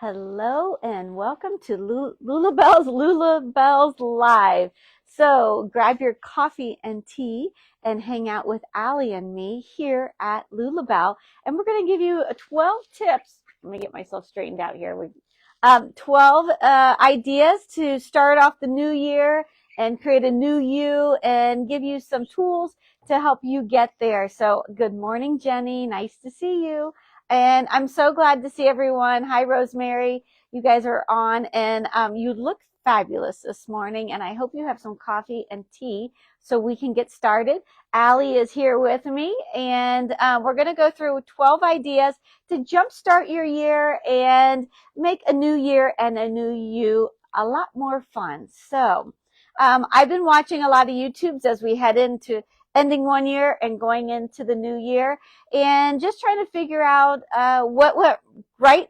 Hello and welcome to Lulabelle's Live. So grab your coffee and tea and hang out with Allie and me here at Lulabelle. And we're going to give you 12 tips. Let me get myself straightened out here. 12 ideas to start off the new year and create a new you and give you some tools to help you get there. So good morning, Jenny. Nice to see you. And I'm so glad to see everyone. Hi, Rosemary. You guys are on, and you look fabulous this morning, and I hope you have some coffee and tea so we can get started. Allie is here with me, and we're going to go through 12 ideas to jumpstart your year and make a new year and a new you a lot more fun. So I've been watching a lot of YouTubes as we head into ending one year and going into the new year, and just trying to figure out what went right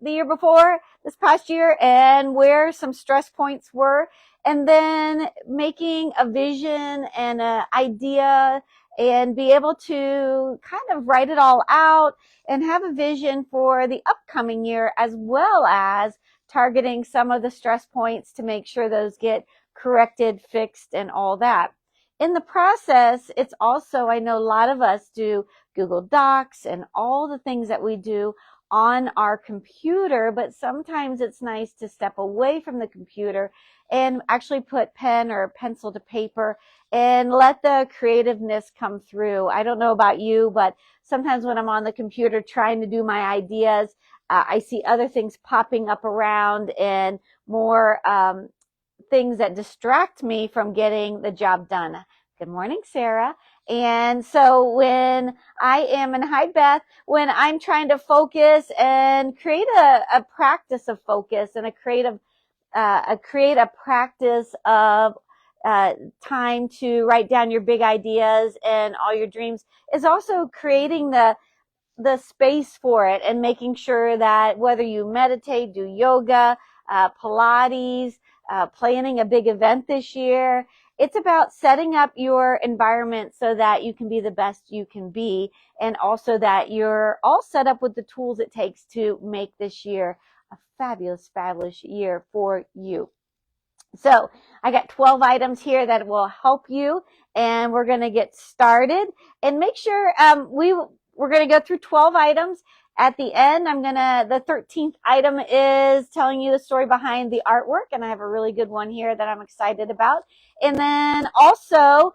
the year before, this past year, and where some stress points were, and then making a vision and an idea and be able to kind of write it all out and have a vision for the upcoming year, as well as targeting some of the stress points to make sure those get corrected, fixed, and all that. In the process, it's also, I know a lot of us do Google Docs and all the things that we do on our computer, but sometimes it's nice to step away from the computer and actually put pen or pencil to paper and let the creativeness come through. I don't know about you, but sometimes when I'm on the computer trying to do my ideas, I see other things popping up around and more things that distract me from getting the job done. Good morning, Sarah. And so when I am, and hi, Beth, when I'm trying to focus and create a practice of focus and create a practice of time to write down your big ideas and all your dreams, is also creating the space for it and making sure that whether you meditate, do yoga, Pilates, planning a big event this year, it's about setting up your environment so that you can be the best you can be, and also that you're all set up with the tools it takes to make this year a fabulous, fabulous year for you. So I got 12 items here that will help you, and we're going to get started. And make sure we're going to go through 12 items. At the end, the 13th item is telling you the story behind the artwork, and I have a really good one here that I'm excited about. And then also,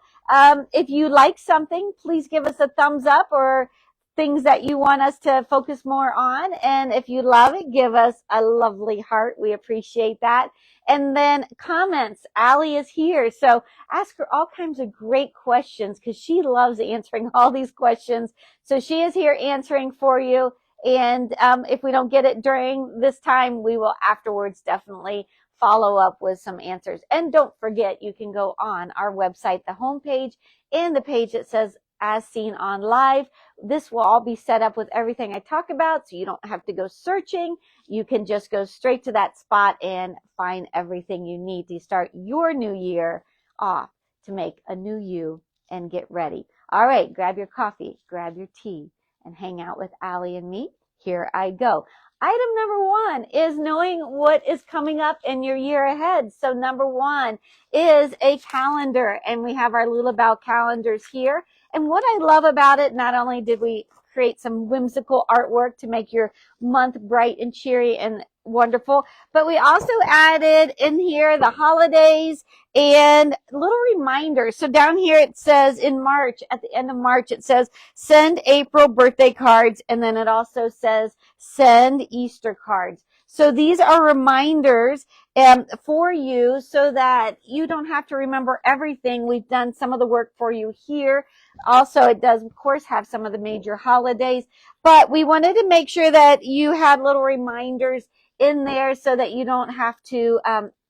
if you like something, please give us a thumbs up, or things that you want us to focus more on. And if you love it, give us a lovely heart. We appreciate that. And then comments. Allie is here, so ask her all kinds of great questions because she loves answering all these questions. So she is here answering for you. And if we don't get it during this time, we will afterwards definitely follow up with some answers. And don't forget, you can go on our website, the homepage, and the page that says As Seen on Live. This will all be set up with everything I talk about, so you don't have to go searching. You can just go straight to that spot and find everything you need to start your new year off to make a new you and get ready. All right, grab your coffee, grab your tea, and hang out with Allie and me. Here I go. Item number 1 is knowing what is coming up in your year ahead. So number 1 is a calendar, and we have our Lulabelle calendars here. And what I love about it, not only did we create some whimsical artwork to make your month bright and cheery and wonderful, but we also added in here the holidays and little reminders. So down here it says in March, at the end of March, it says send April birthday cards, and then it also says send Easter cards. So these are reminders for you so that you don't have to remember everything. We've done some of the work for you here. Also, it does, of course, have some of the major holidays, but we wanted to make sure that you had little reminders in there so that you don't have to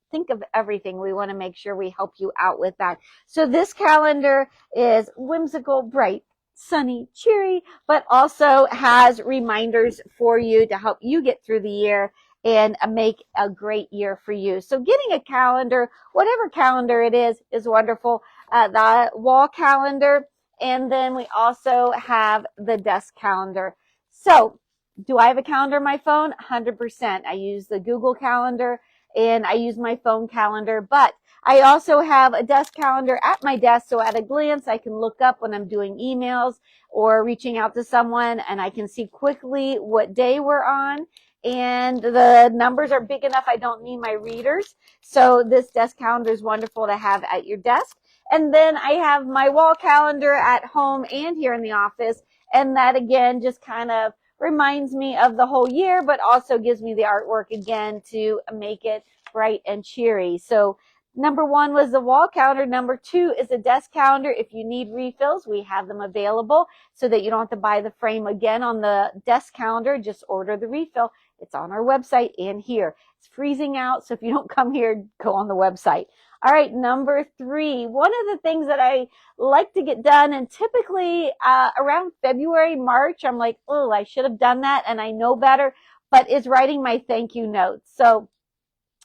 think of everything. We want to make sure we help you out with that. So this calendar is whimsical, bright, sunny, cheery, but also has reminders for you to help you get through the year and make a great year for you. So getting a calendar, whatever calendar it is wonderful. The wall calendar, and then we also have the desk calendar. So Do I have a calendar on my phone? 100%. I use the Google Calendar and I use my phone calendar, but I also have a desk calendar at my desk. So at a glance, I can look up when I'm doing emails or reaching out to someone, and I can see quickly what day we're on. And the numbers are big enough I don't need my readers. So this desk calendar is wonderful to have at your desk. And then I have my wall calendar at home and here in the office. And that again just kind of reminds me of the whole year, but also gives me the artwork again to make it bright and cheery. So number one was the wall calendar. Number two is the desk calendar. If you need refills, we have them available so that you don't have to buy the frame again on the desk calendar. Just order the refill. It's on our website and here. It's freezing out, so if you don't come here, go on the website. All right, number three, one of the things that I like to get done, and typically around February, March, I'm like, oh, I should have done that and I know better, but is writing my thank you notes. So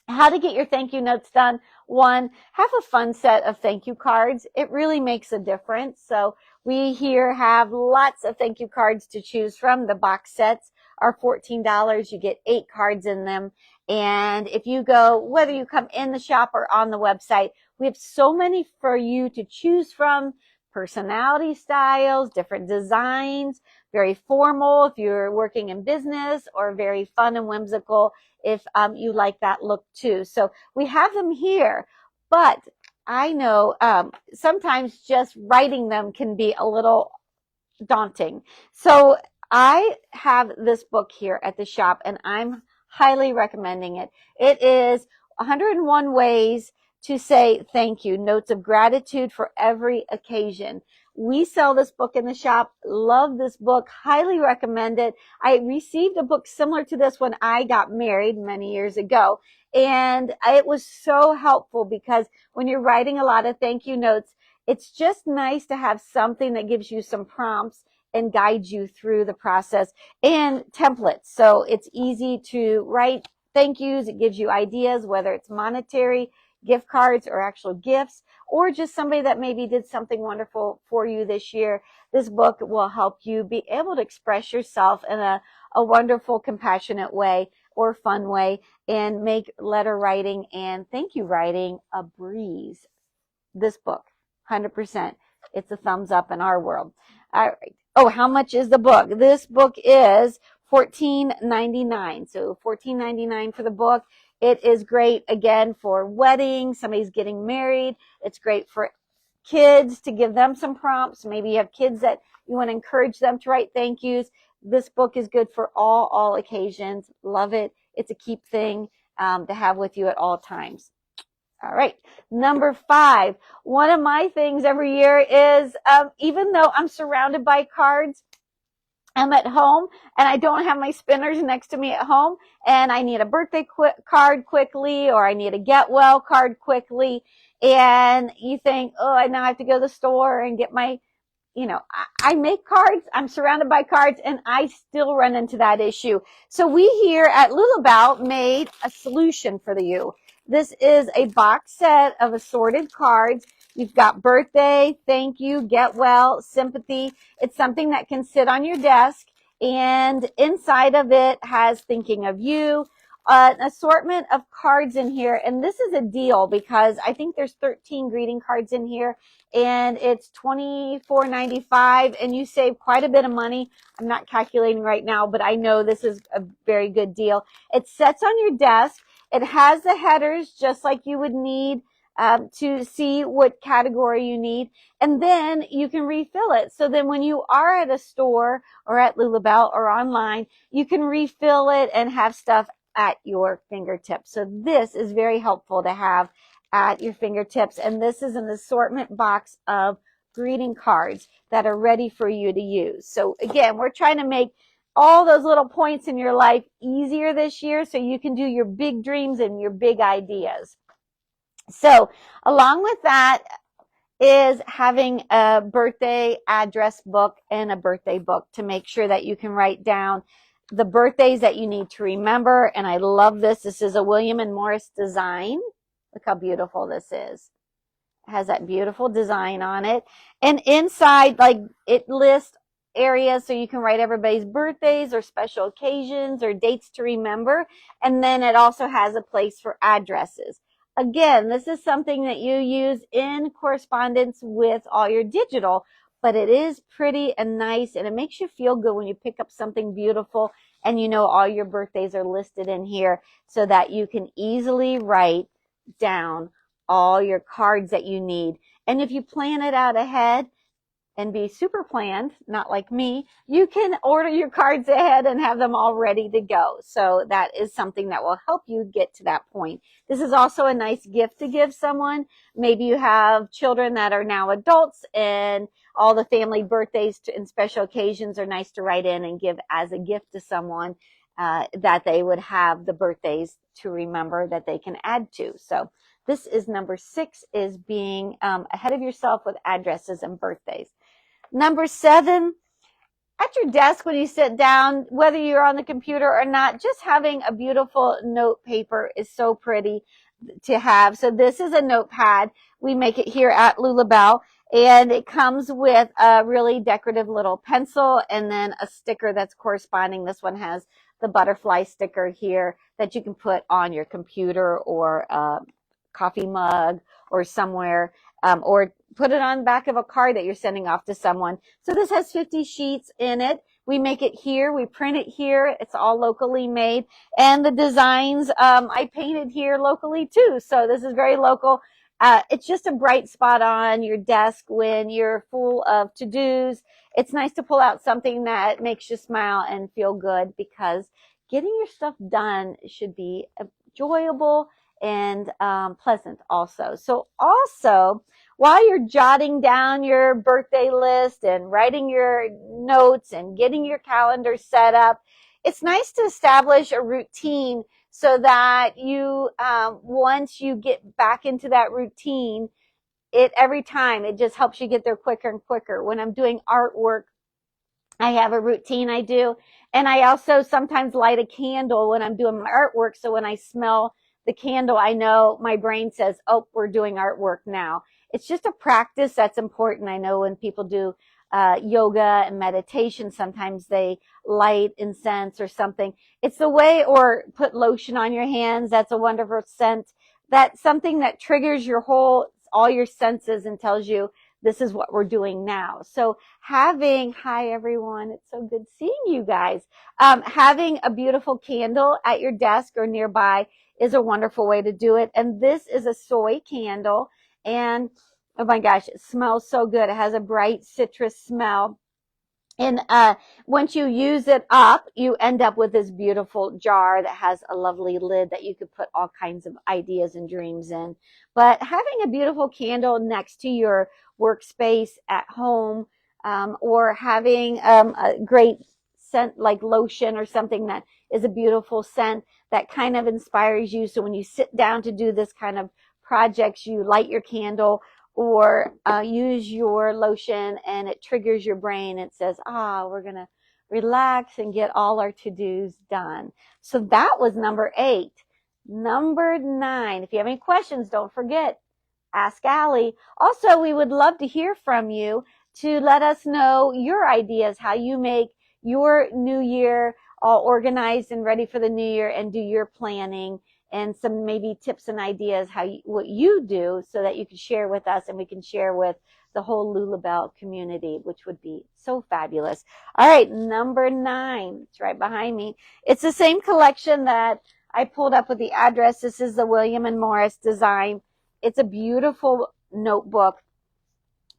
how to get your thank you notes done. One, have a fun set of thank you cards. It really makes a difference. So we here have lots of thank you cards to choose from. The box sets are $14. You get 8 cards in them. And if you go, whether you come in the shop or on the website, we have so many for you to choose from. Personality styles, different designs, very formal if you're working in business, or very fun and whimsical if you like that look too. So we have them here, but I know sometimes just writing them can be a little daunting. So I have this book here at the shop and I'm highly recommending it. It is 101 Ways to Say Thank You, Notes of Gratitude for Every Occasion. We sell this book in the shop. Love this book. Highly recommend it. I received a book similar to this when I got married many years ago. And it was so helpful because when you're writing a lot of thank you notes, it's just nice to have something that gives you some prompts and guides you through the process, and templates. So it's easy to write thank yous. It gives you ideas, whether it's monetary, gift cards, or actual gifts, or just somebody that maybe did something wonderful for you this year. This book will help you be able to express yourself in a wonderful, compassionate way or fun way, and make letter writing and thank you writing a breeze. This book, 100%. It's a thumbs up in our world. All right. Oh, how much is the book? This book is $14.99. So $14.99 for the book. It is great, again, for weddings. Somebody's getting married. It's great for kids to give them some prompts. Maybe you have kids that you want to encourage them to write thank yous. This book is good for all occasions. Love it. It's a keep thing to have with you at all times. All right. Number 5, one of my things every year is, even though I'm surrounded by cards, I'm at home and I don't have my spinners next to me at home, and I need a birthday card quickly, or I need a get well card quickly. And you think, oh, I now have to go to the store and get my, I make cards, I'm surrounded by cards, and I still run into that issue. So we here at Lulabout made a solution for you. This is a box set of assorted cards. You've got birthday, thank you, get well, sympathy. It's something that can sit on your desk, and inside of it has thinking of you, an assortment of cards in here. And this is a deal because I think there's 13 greeting cards in here, and it's $24.95, and you save quite a bit of money. I'm not calculating right now, but I know this is a very good deal. It sits on your desk. It has the headers just like you would need to see what category you need, and then you can refill it. So then when you are at a store or at Lulabout or online, you can refill it and have stuff at your fingertips. So this is very helpful to have at your fingertips. And this is an assortment box of greeting cards that are ready for you to use. So again, we're trying to make all those little points in your life easier this year so you can do your big dreams and your big ideas. So along with that is having a birthday address book and a birthday book to make sure that you can write down the birthdays that you need to remember. And I love this. This is a William and Morris design. Look how beautiful this is. It has that beautiful design on it. And inside, like, it lists area so you can write everybody's birthdays or special occasions or dates to remember. And then it also has a place for addresses. Again, this is something that you use in correspondence with all your digital, but it is pretty and nice, and it makes you feel good when you pick up something beautiful and you know all your birthdays are listed in here so that you can easily write down all your cards that you need. And if you plan it out ahead and be super planned, not like me, you can order your cards ahead and have them all ready to go. So that is something that will help you get to that point. This is also a nice gift to give someone. Maybe you have children that are now adults, and all the family birthdays and special occasions are nice to write in and give as a gift to someone that they would have the birthdays to remember that they can add to. So this is number 6, is being ahead of yourself with addresses and birthdays. Number 7, at your desk when you sit down, whether you're on the computer or not, just having a beautiful note paper is so pretty to have. So this is a notepad. We make it here at Lulabelle, and it comes with a really decorative little pencil and then a sticker that's corresponding. This one has the butterfly sticker here that you can put on your computer or a coffee mug or somewhere, or put it on the back of a card that you're sending off to someone. So this has 50 sheets in it. We make it here. We print it here. It's all locally made. And the designs, I painted here locally too. So this is very local. It's just a bright spot on your desk when you're full of to-dos. It's nice to pull out something that makes you smile and feel good, because getting your stuff done should be enjoyable and pleasant also. So also, while you're jotting down your birthday list and writing your notes and getting your calendar set up, it's nice to establish a routine so that you, once you get back into that routine, every time it just helps you get there quicker and quicker. When I'm doing artwork, I have a routine I do, and I also sometimes light a candle when I'm doing my artwork. So when I smell the candle, I know my brain says, oh, we're doing artwork now. It's just a practice that's important. I know when people do yoga and meditation, sometimes they light incense or something. It's the way, or put lotion on your hands. That's a wonderful scent. That's something that triggers all your senses and tells you this is what we're doing now. So hi everyone, it's so good seeing you guys. Having a beautiful candle at your desk or nearby is a wonderful way to do it. And this is a soy candle, and oh my gosh, it smells so good. It has a bright citrus smell. And once you use it up, you end up with this beautiful jar that has a lovely lid that you could put all kinds of ideas and dreams in. But having a beautiful candle next to your workspace at home, or having a great scent like lotion or something that is a beautiful scent that kind of inspires you. So when you sit down to do this kind of projects, you light your candle or use your lotion, and it triggers your brain. It says, we're going to relax and get all our to-dos done. So that was number 8. Number 9, if you have any questions, don't forget, ask Allie. Also, we would love to hear from you to let us know your ideas, how you make your new year all organized and ready for the new year and do your planning, and some maybe tips and ideas what you do so that you can share with us and we can share with the whole Lulabelle community, which would be so fabulous. All right, number 9, it's right behind me. It's the same collection that I pulled up with the address. This is the William and Morris design. It's a beautiful notebook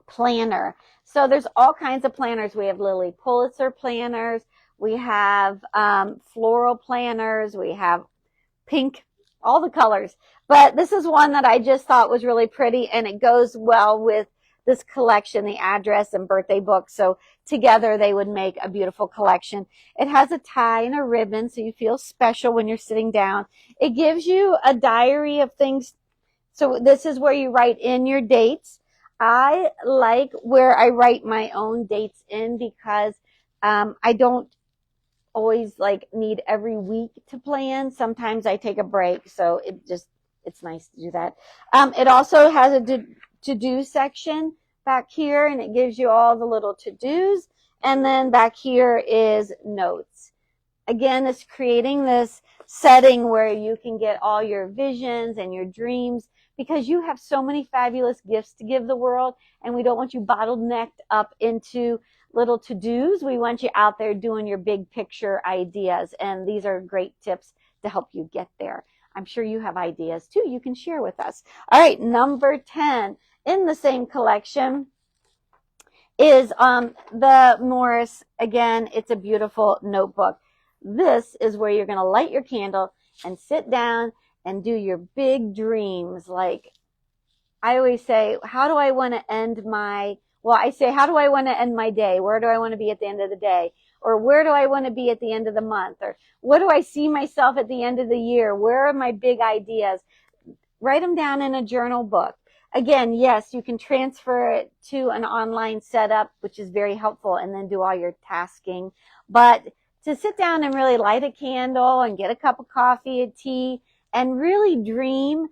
planner. So there's all kinds of planners. We have Lily Pulitzer planners. We have floral planners. We have pink, all the colors. But this is one that I just thought was really pretty, and it goes well with this collection, the address and birthday book. So together they would make a beautiful collection. It has a tie and a ribbon, so you feel special when you're sitting down. It gives you a diary of things. So this is where you write in your dates. I like where I write my own dates in, because I don't always need every week to plan. Sometimes I take a break, so it's nice to do that. It also has a to-do section back here, and it gives you all the little to-dos. And then back here is notes. Again, it's creating this setting where you can get all your visions and your dreams, because you have so many fabulous gifts to give the world, and we don't want you bottlenecked up into little to-dos. We want you out there doing your big picture ideas, and these are great tips to help you get there. I'm sure you have ideas too you can share with us. All right, number 10 in the same collection is the Morris. Again, it's a beautiful notebook. This is where you're going to light your candle and sit down and do your big dreams. Like I always say, how do I want to end my, well, I say, how do I want to end my day? Where do I want to be at the end of the day? Or where do I want to be at the end of the month? Or what do I see myself at the end of the year? Where are my big ideas? Write them down in a journal book. Again, yes, you can transfer it to an online setup, which is very helpful, and then do all your tasking. But to sit down and really light a candle and get a cup of coffee, a tea, and really dream,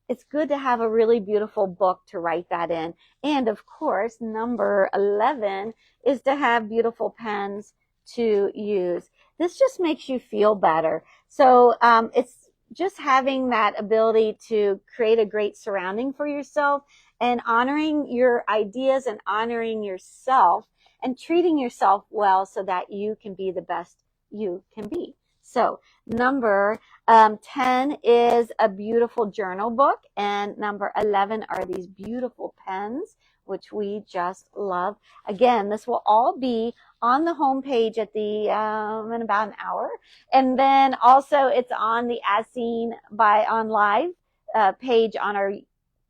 it's good to have a really beautiful book to write that in. And of course, number 11 is to have beautiful pens to use. This just makes you feel better. So it's just having that ability to create a great surrounding for yourself and honoring your ideas and honoring yourself and treating yourself well so that you can be the best you can be. So number 10 is a beautiful journal book, and number 11 are these beautiful pens, which we just love. Again, this will all be on the home page at the in about an hour, and then also it's on the As Seen by On Live page on our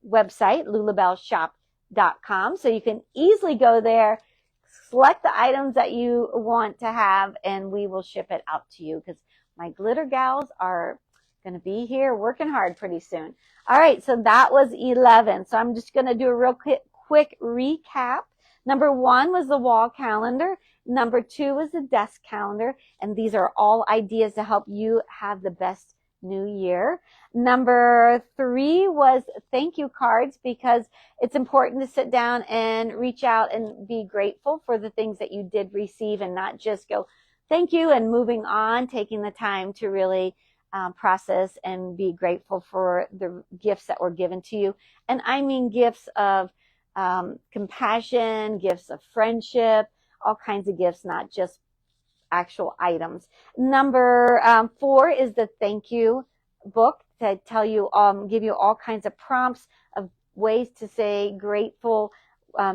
website, lulabellshop.com. So you can easily go there, select the items that you want to have, and we will ship it out to you, because my glitter gals are going to be here working hard pretty soon. All right, so that was 11. So I'm just going to do a real quick recap. Number 1 was the wall calendar. Number 2 was the desk calendar. And these are all ideas to help you have the best new year. Number 3 was thank you cards, because it's important to sit down and reach out and be grateful for the things that you did receive, and not just go thank you and moving on, taking the time to really process and be grateful for the gifts that were given to you. And I mean gifts of compassion, gifts of friendship, all kinds of gifts, not just actual items. Number 4 is the thank you book, to tell you, give you all kinds of prompts of ways to say grateful,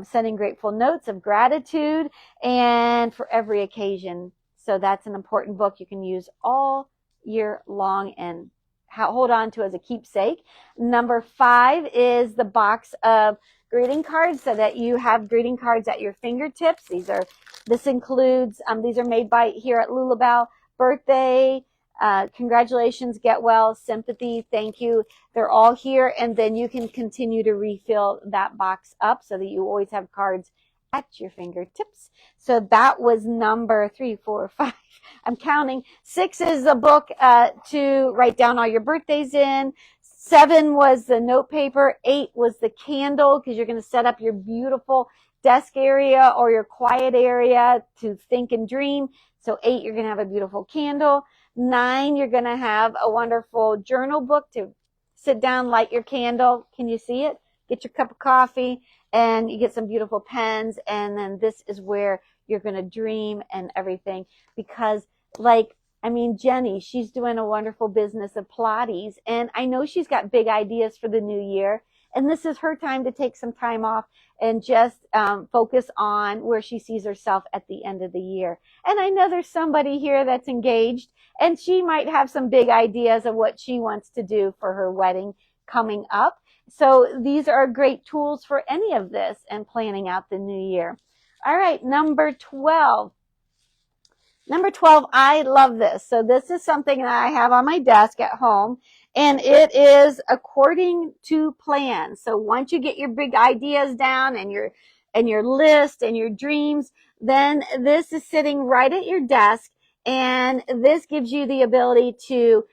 sending grateful notes of gratitude, and for every occasion. So that's an important book you can use all year long and hold on to as a keepsake. Number 5 is the box of greeting cards, so that you have greeting cards at your fingertips. This includes, these are made by here at Lulabelle: birthday, congratulations, get well, sympathy, thank you. They're all here, and then you can continue to refill that box up so that you always have cards at your fingertips. So that was number 3, 4, 5. I'm counting. 6 is a book to write down all your birthdays in. 7 was the note paper. 8 was the candle, because you're going to set up your beautiful desk area or your quiet area to think and dream. So 8, you're going to have a beautiful candle. 9, you're going to have a wonderful journal book to sit down, light your candle. Can you see it? Get your cup of coffee, and you get some beautiful pens. And then this is where you're going to dream and everything, because Jenny, she's doing a wonderful business of Pilates, and I know she's got big ideas for the new year. And this is her time to take some time off and just focus on where she sees herself at the end of the year. And I know there's somebody here that's engaged, and she might have some big ideas of what she wants to do for her wedding coming up. So these are great tools for any of this and planning out the new year. All right, number 12. Number 12, I love this. So this is something that I have on my desk at home, and it is according to plan. So once you get your big ideas down and your list and your dreams, then this is sitting right at your desk, and this gives you the ability to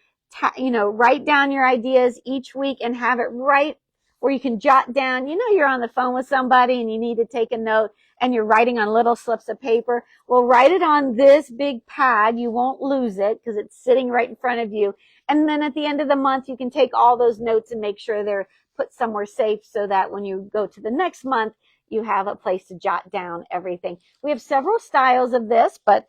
write down your ideas each week and have it right where you can jot down. You're on the phone with somebody and you need to take a note, and you're writing on little slips of paper, well, write it on this big pad. You won't lose it because it's sitting right in front of you. And then at the end of the month, you can take all those notes and make sure they're put somewhere safe so that when you go to the next month, you have a place to jot down everything. We have several styles of this, but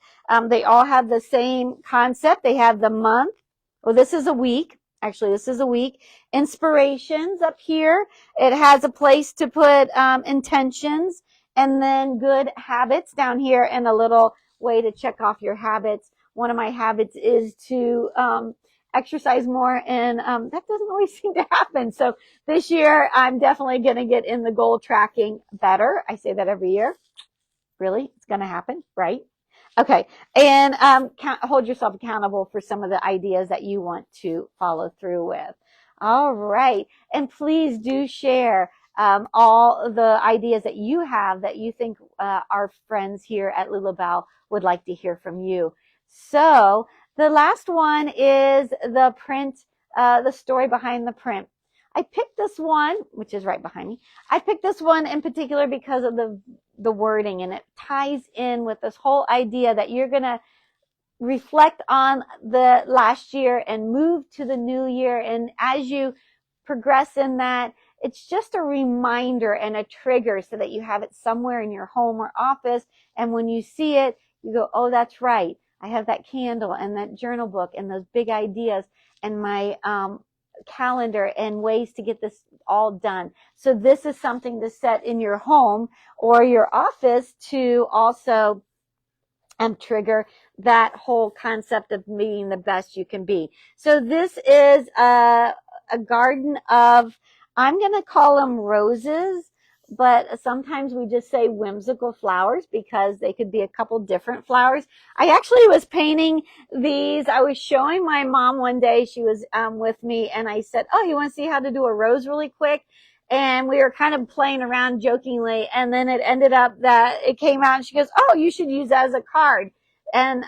they all have the same concept. They have the month. Well, this is a week. Actually, this is a week. Inspirations up here. It has a place to put intentions, and then good habits down here, and a little way to check off your habits. One of my habits is to exercise more, and that doesn't always seem to happen. So this year, I'm definitely going to get in the goal tracking better. I say that every year. Really? It's going to happen, right? Okay. And hold yourself accountable for some of the ideas that you want to follow through with. All right. And please do share all the ideas that you have that you think our friends here at Lulabelle would like to hear from you. So the last one is the print, the story behind the print. I picked this one, which is right behind me. I picked this one in particular because of the wording, and it ties in with this whole idea that you're going to reflect on the last year and move to the new year. And as you progress in that, it's just a reminder and a trigger so that you have it somewhere in your home or office. And when you see it, you go, oh, that's right. I have that candle and that journal book and those big ideas and my calendar and ways to get this all done. So this is something to set in your home or your office to also trigger that whole concept of being the best you can be. So this is a garden of, I'm going to call them roses, but sometimes we just say whimsical flowers because they could be a couple different flowers. I actually was painting these. I was showing my mom one day. She was with me, and I said, oh, you want to see how to do a rose really quick? And we were kind of playing around jokingly, and then it ended up that it came out, and she goes, oh, you should use that as a card. And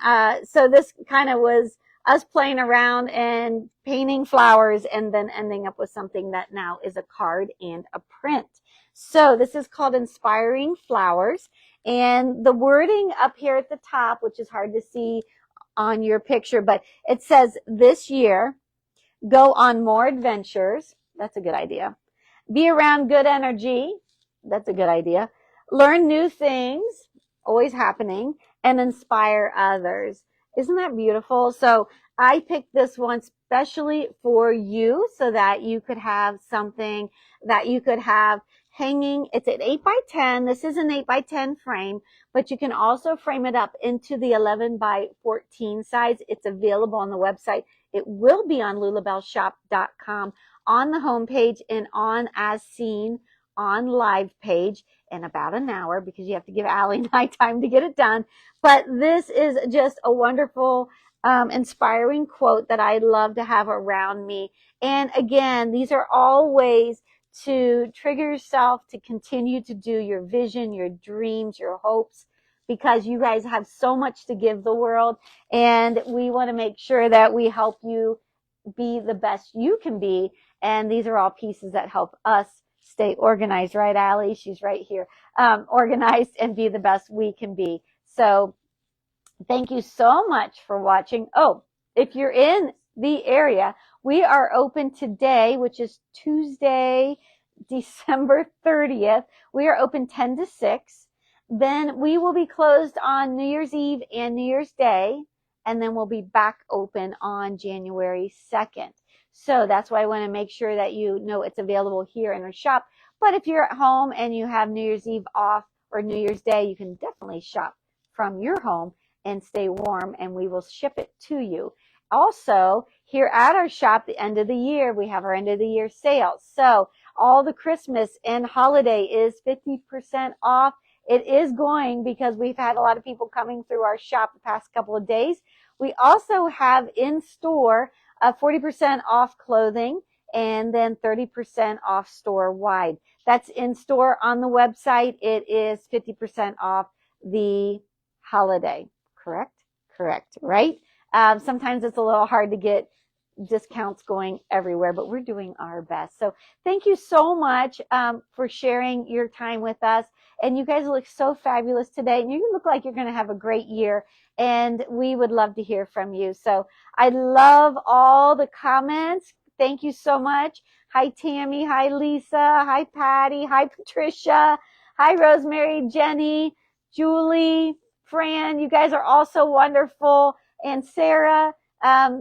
so this kind of was us playing around and painting flowers and then ending up with something that now is a card and a print. So this is called Inspiring Flowers. And the wording up here at the top, which is hard to see on your picture, but it says, this year, go on more adventures. That's a good idea. Be around good energy. That's a good idea. Learn new things, always happening, and inspire others. Isn't that beautiful? So I picked this one especially for you so that you could have something that you could have hanging. It's an 8x10. This is an 8x10 frame, but you can also frame it up into the 11x14 size. It's available on the website. It will be on lulabelleshop.com on the homepage and on As Seen on live page in about an hour because you have to give Allie and I time to get it done. But this is just a wonderful, inspiring quote that I love to have around me. And again, these are all ways to trigger yourself to continue to do your vision, your dreams, your hopes, because you guys have so much to give the world. And we want to make sure that we help you be the best you can be. And these are all pieces that help us stay organized, right, Allie? She's right here. Organized and be the best we can be. So thank you so much for watching. Oh, if you're in the area, we are open today, which is Tuesday, December 30th. We are open 10 to 6. Then we will be closed on New Year's Eve and New Year's Day. And then we'll be back open on January 2nd. So that's why I want to make sure that you know it's available here in our shop. But if you're at home and you have New Year's Eve off or New Year's Day, you can definitely shop from your home and stay warm, and we will ship it to you. Also, here at our shop, the end of the year, we have our end of the year sales. So all the Christmas and holiday is 50% off. It is going because we've had a lot of people coming through our shop the past couple of days. We also have in store 40% off clothing and then 30% off store wide. That's in store on the website. It is 50% off the holiday. Correct? Correct, right? Sometimes it's a little hard to get discounts going everywhere, but we're doing our best. So thank you so much for sharing your time with us. And you guys look so fabulous today. And you look like you're going to have a great year. And we would love to hear from you. So I love all the comments. Thank you so much. Hi, Tammy. Hi, Lisa. Hi, Patty. Hi, Patricia. Hi, Rosemary, Jenny, Julie, Fran. You guys are all so wonderful. And Sarah,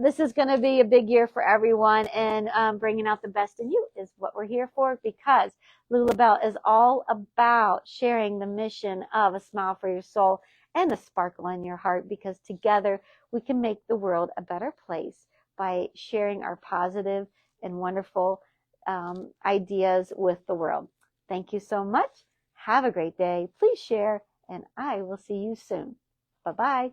this is going to be a big year for everyone. And bringing out the best in you is what we're here for, because Lulabelle is all about sharing the mission of A Smile for Your Soul and a sparkle in your heart, because together we can make the world a better place by sharing our positive and wonderful ideas with the world. Thank you so much. Have a great day. Please share, and I will see you soon. Bye-bye.